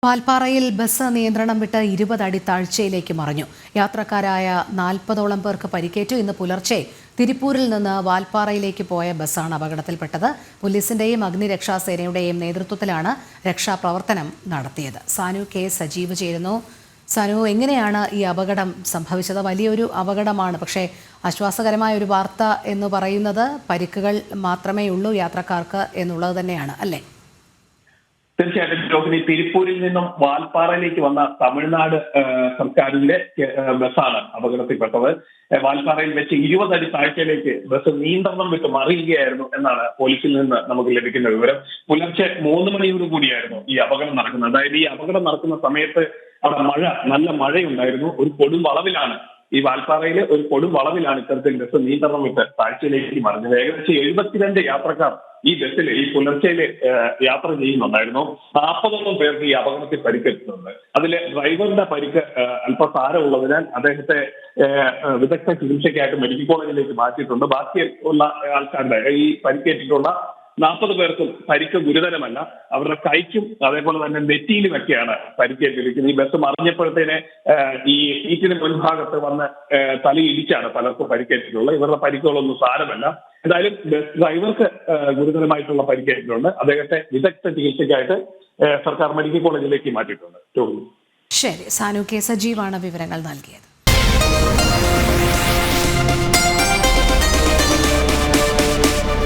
വാൽപ്പാറയിൽ bus നിയന്ത്രണം വിട്ട് 20 അടി താഴ്ചയിലേക്ക് മറിഞ്ഞു. യാത്രക്കാരായ 40ഓളം പേർക്ക് പരിക്കേറ്റു. ഇന്ന് പുലർച്ചെ തിരുപ്പൂരിൽ നിന്ന് വാൽപ്പാറയിലേക്ക് പോയ ബസ്സാണ് അപകടത്തിൽപ്പെട്ടത്. പോലീസിന്റെയും അഗ്നിരക്ഷാസേനയുടെയും നേതൃത്വത്തിലാണ് രക്ഷാപ്രവർത്തനം നടത്തിയത്. സാനു കെ സജീവ് ചേരുന്നു. സാനു, എങ്ങനെയാണ് ഈ അപകടം സംഭവിച്ചത്? വലിയൊരു അപകടമാണ്, പക്ഷേ ആശ്വാസകരമായ ഒരു വാർത്ത എന്ന് പറയുന്നത് പരിക്കുകൾ മാത്രമേ ഉള്ളൂ യാത്രക്കാർക്ക് എന്നുള്ളത് തന്നെയാണ്, അല്ലേ? തീർച്ചയായിട്ടും രോഹിണി, തിരുപ്പൂരിൽ നിന്നും വാൽപ്പാറയിലേക്ക് വന്ന തമിഴ്നാട് സർക്കാരിന്റെ ബസ്സാണ് അപകടത്തിൽപ്പെട്ടത്. വാൽപ്പാറയിൽ വെച്ച് 20 അടി താഴ്ചയിലേക്ക് ബസ് നിയന്ത്രണം വിട്ട് മറിയുകയായിരുന്നു എന്നാണ് പോലീസിൽ നിന്ന് നമുക്ക് ലഭിക്കുന്ന വിവരം. പുലർച്ചെ 3 മണിയോട് കൂടിയായിരുന്നു ഈ അപകടം നടക്കുന്നത്. അതായത് ഈ അപകടം നടക്കുന്ന സമയത്ത് അവിടെ നല്ല മഴയുണ്ടായിരുന്നു. ഒരു കൊടും വളവിലാണ് ഈ വാൽപ്പാറയിൽ ഒരു കൊടും വളവിലാണ് ഇത്തരത്തിൽ ബസ് നിയന്ത്രണം വിട്ട് താഴ്ചയിലേക്ക് മറിഞ്ഞത്. ഏകദേശം 72 യാത്രക്കാർ ഈ ബസ്സിൽ ഈ പുലർച്ചയിൽ യാത്ര ചെയ്യുന്നുണ്ടായിരുന്നു. 40ഓളം പേർക്ക് ഈ അപകടത്തിൽ പരിക്കേറ്റിട്ടുണ്ട്. അതിലെ ഡ്രൈവറുടെ പരിക്ക് അല്പസാരമുള്ളതിനാൽ അദ്ദേഹത്തെ വിദഗ്ധ ചികിത്സയ്ക്കായിട്ട് മെഡിക്കൽ കോളേജിലേക്ക് മാറ്റിയിട്ടുണ്ട്. ബാക്കി ഉള്ള ആൾക്കാരുടെ ഈ പരിക്കേറ്റിട്ടുള്ള 40 പേർക്കും പരിക്ക് ഗുരുതരമല്ല. അവരുടെ കൈക്കും അതേപോലെ തന്നെ നെറ്റിയിലുമൊക്കെയാണ് പരിക്കേറ്റിരിക്കുന്നത്. ഈ ബസ് മറിഞ്ഞപ്പോഴത്തേനെ ഈ സീറ്റിന് മുൻഭാഗത്ത് വന്ന് തലയിടിച്ചാണ് പലർക്കും പരിക്കേറ്റിട്ടുള്ളത്. ഇവരുടെ പരിക്കുകളൊന്നും സാരമല്ല. എന്തായാലും ബസ് ഡ്രൈവർക്ക് ഗുരുതരമായിട്ടുള്ള പരിക്കേറ്റിട്ടുണ്ട്. അദ്ദേഹത്തെ വിദഗ്ധ ചികിത്സയ്ക്കായിട്ട് സർക്കാർ മെഡിക്കൽ കോളേജിലേക്ക് മാറ്റിയിട്ടുണ്ട്. ശരി, സാനു കെ സജീവാണ് വിവരങ്ങൾ നൽകിയത്.